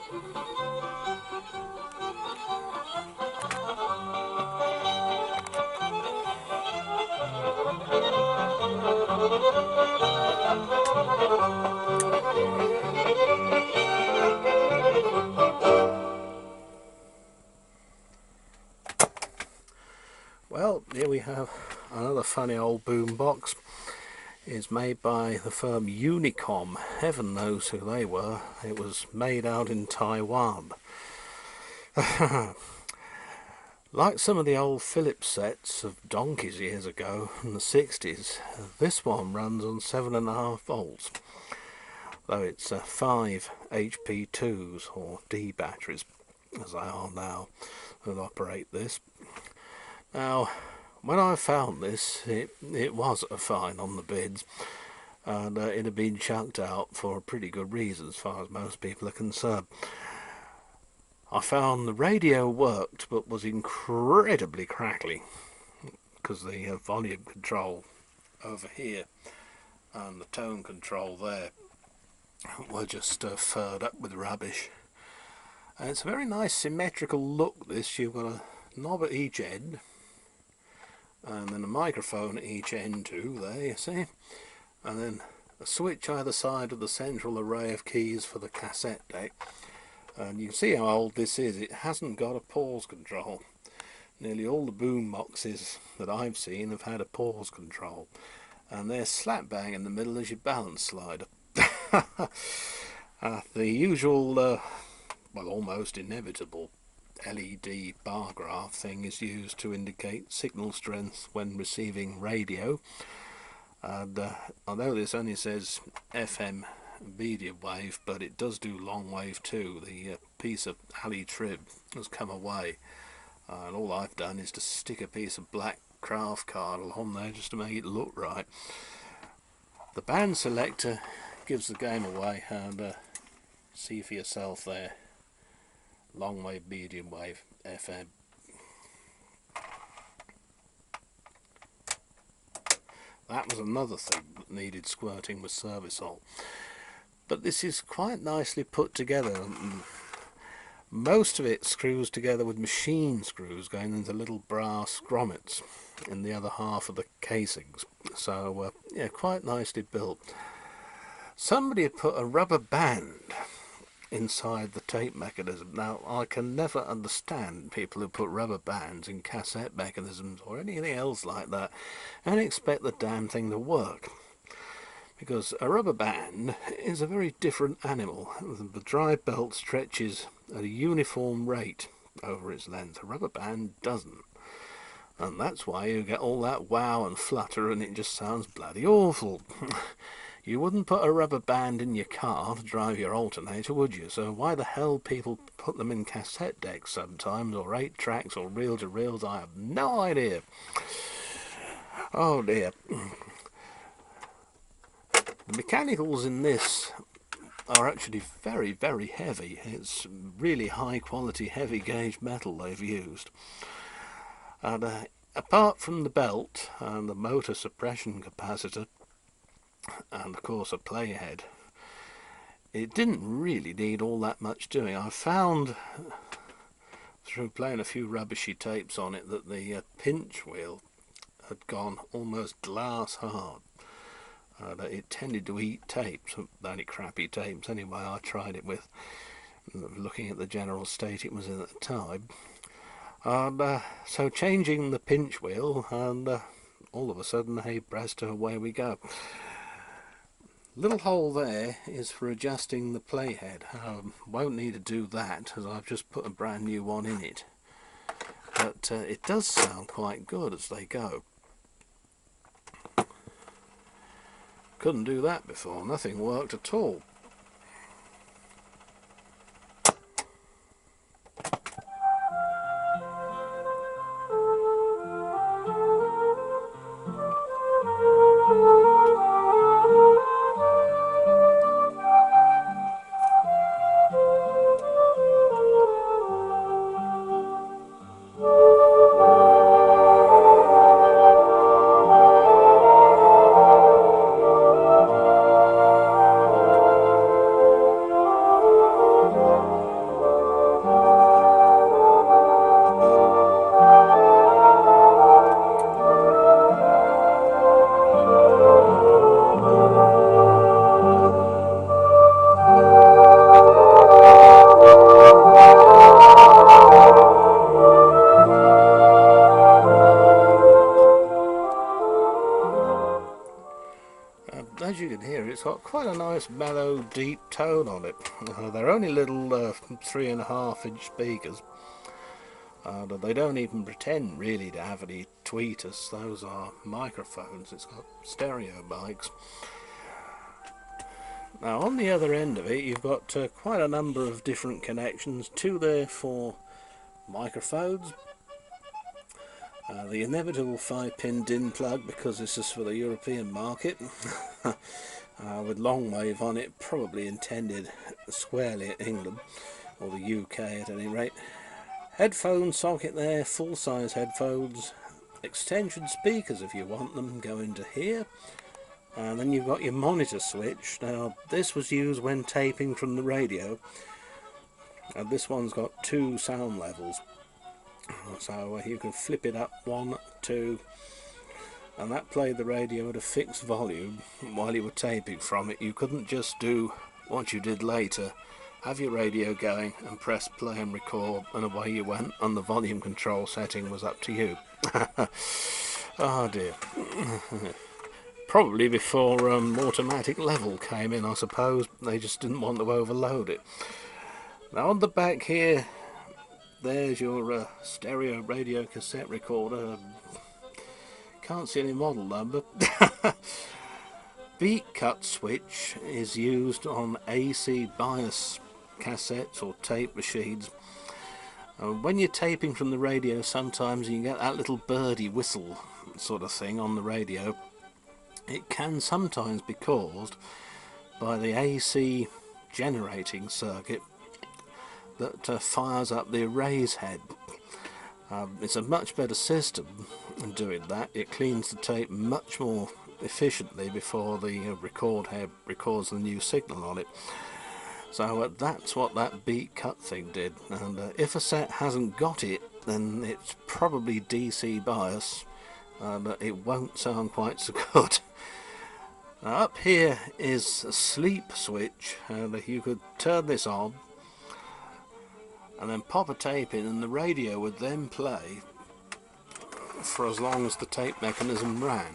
Well, here we have another funny old boombox. It's made by the firm Unicom. Heaven knows who they were. It was made out in Taiwan. Like some of the old Philips sets of donkeys years ago in the 60s, this one runs on 7.5 volts, though it's 5 HP2s or D batteries, as they are now, that operate this. Now, when I found this, it was a fine on the bids, and it had been chucked out for a pretty good reason as far as most people are concerned. I found the radio worked, but was incredibly crackly, because the volume control over here and the tone control there were just furred up with rubbish. And it's a very nice symmetrical look, this. You've got a knob at each end, and then a microphone at each end too, there you see, and then a switch either side of the central array of keys for the cassette deck. And you can see how old this is. It hasn't got a pause control. Nearly all the boom boxes that I've seen have had a pause control, and they're slap bang in the middle as your balance slider. The usual, well, almost inevitable LED bar graph thing is used to indicate signal strength when receiving radio, and although this only says FM medium wave, but it does do long wave too. The piece of alley trib has come away, and all I've done is to stick a piece of black craft card on there just to make it look right. The band selector gives the game away, and see for yourself there. Long wave, medium wave, FM. That was another thing that needed squirting with service-all. But this is quite nicely put together. Most of it screws together with machine screws going into little brass grommets in the other half of the casings. So, yeah, quite nicely built. Somebody had put a rubber band inside the tape mechanism. Now, I can never understand people who put rubber bands in cassette mechanisms or anything else like that and expect the damn thing to work. Because a rubber band is a very different animal. The drive belt stretches at a uniform rate over its length. A rubber band doesn't. And that's why you get all that wow and flutter, and it just sounds bloody awful. You wouldn't put a rubber band in your car to drive your alternator, would you? So why the hell people put them in cassette decks sometimes, or 8 tracks, or reel-to-reels, I have no idea. Oh dear. The mechanicals in this are actually very, very heavy. It's really high quality heavy gauge metal they've used. And apart from the belt and the motor suppression capacitor, and of course a playhead, it didn't really need all that much doing. I found through playing a few rubbishy tapes on it that the pinch wheel had gone almost glass hard. It tended to eat tapes, only crappy tapes anyway I tried it with, looking at the general state it was in at the time. And so changing the pinch wheel, and all of a sudden, hey presto, away we go. Little hole there is for adjusting the playhead. Won't need to do that, as I've just put a brand new one in it. But it does sound quite good as they go. Couldn't do that before, nothing worked at all. got quite a nice mellow deep tone on it. They're only little 3.5-inch speakers. They don't even pretend really to have any tweeters. Those are microphones. It's got stereo mics. Now on the other end of it you've got quite a number of different connections. Two there for microphones. The inevitable 5-pin DIN plug, because this is for the European market. With long wave on it, probably intended squarely at England, or the UK at any rate. Headphone socket there, full-size headphones. Extension speakers if you want them, go into here. And then you've got your monitor switch. Now this was used when taping from the radio. And this one's got 2 sound levels. So you can flip it up 1, 2, and that played the radio at a fixed volume while you were taping from it. You couldn't just do what you did later, have your radio going and press play and record, and away you went, and the volume control setting was up to you. Oh dear. Probably before automatic level came in, I suppose. They just didn't want to overload it. Now on the back here, there's your stereo radio cassette recorder. Can't see any model number. Beat cut switch is used on AC bias cassettes or tape machines. When you're taping from the radio, sometimes you can get that little birdie whistle sort of thing on the radio. It can sometimes be caused by the AC generating circuit that fires up the erase head. It's a much better system in doing that. It cleans the tape much more efficiently before the record head records the new signal on it. So that's what that beat cut thing did, and if a set hasn't got it, then it's probably DC bias, but it won't sound quite so good. Up here is a sleep switch, and you could turn this on and then pop a tape in, and the radio would then play for as long as the tape mechanism ran.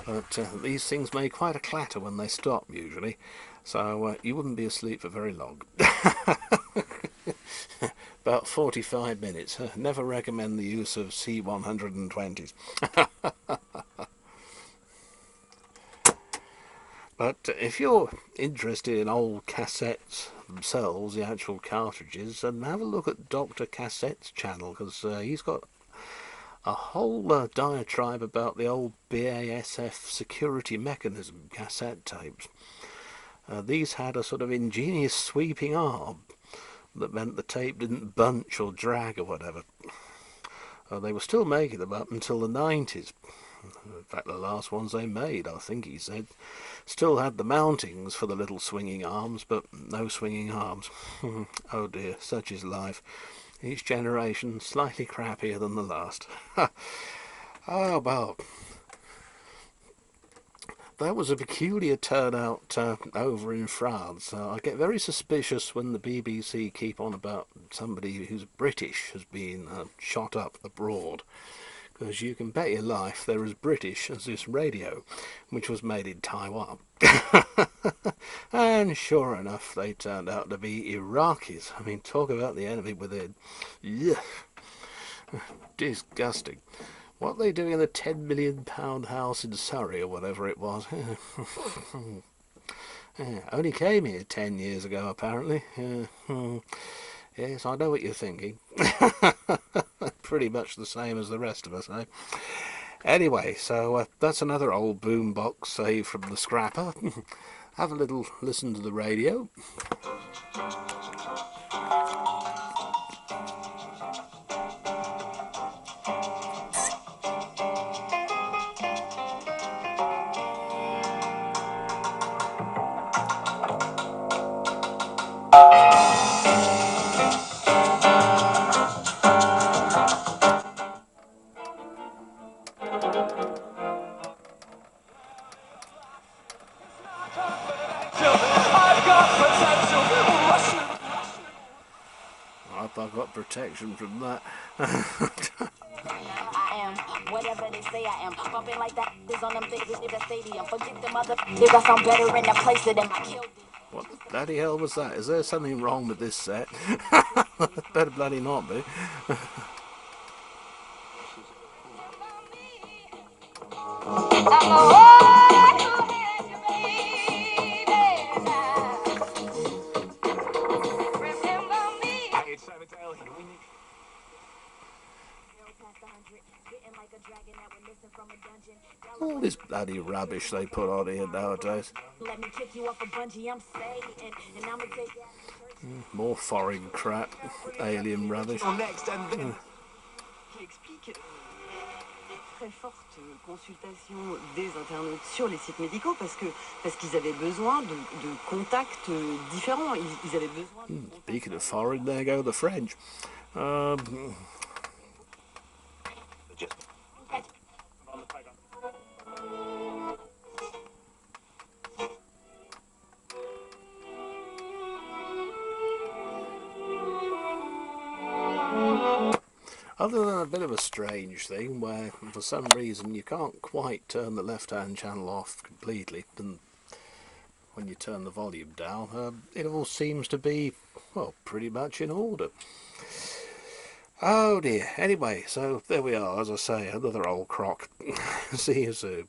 But these things make quite a clatter when they stop usually, so you wouldn't be asleep for very long. About 45 minutes. Never recommend the use of C120s. But if you're interested in old cassettes themselves, the actual cartridges, then have a look at Dr. Cassette's channel, because he's got a whole diatribe about the old BASF security mechanism cassette tapes. These had a sort of ingenious sweeping arm that meant the tape didn't bunch or drag or whatever. They were still making them up until the 90s. In fact, the last ones they made, I think he said, still had the mountings for the little swinging arms, but no swinging arms. Oh dear, such is life. Each generation slightly crappier than the last. Oh, well, that was a peculiar turnout over in France. I get very suspicious when the BBC keep on about somebody who's British has been shot up abroad, because you can bet your life they're as British as this radio, which was made in Taiwan. And sure enough, they turned out to be Iraqis. I mean, talk about the enemy within. Yeah. Disgusting. What are they doing in the £10 million house in Surrey or whatever it was? Only came here 10 years ago, apparently. Yes, I know what you're thinking. Pretty much the same as the rest of us, eh? Anyway, so that's another old boombox saved from the scrapper. Have a little listen to the radio. I hope I got protection from that. I am whatever they say I am. Bumping like that is on them things in the stadium. Forget them other if I sound better in the place of them. I killed it. What the bloody hell was that? Is there something wrong with this set? Better bloody not be. All this bloody rubbish they put on here nowadays. Let me kick you off a bungee, I'm saying, and I'ma take More foreign crap, alien rubbish. Très forte consultation des internautes sur les sites médicaux parce qu'ils avaient besoin de contacts différents. Ils avaient besoin de Speaking of foreign, there go the French. Other than a bit of a strange thing where for some reason you can't quite turn the left hand channel off completely, and when you turn the volume down it all seems to be, well, pretty much in order. Oh dear. Anyway, so there we are, as I say, another old crock. See you soon.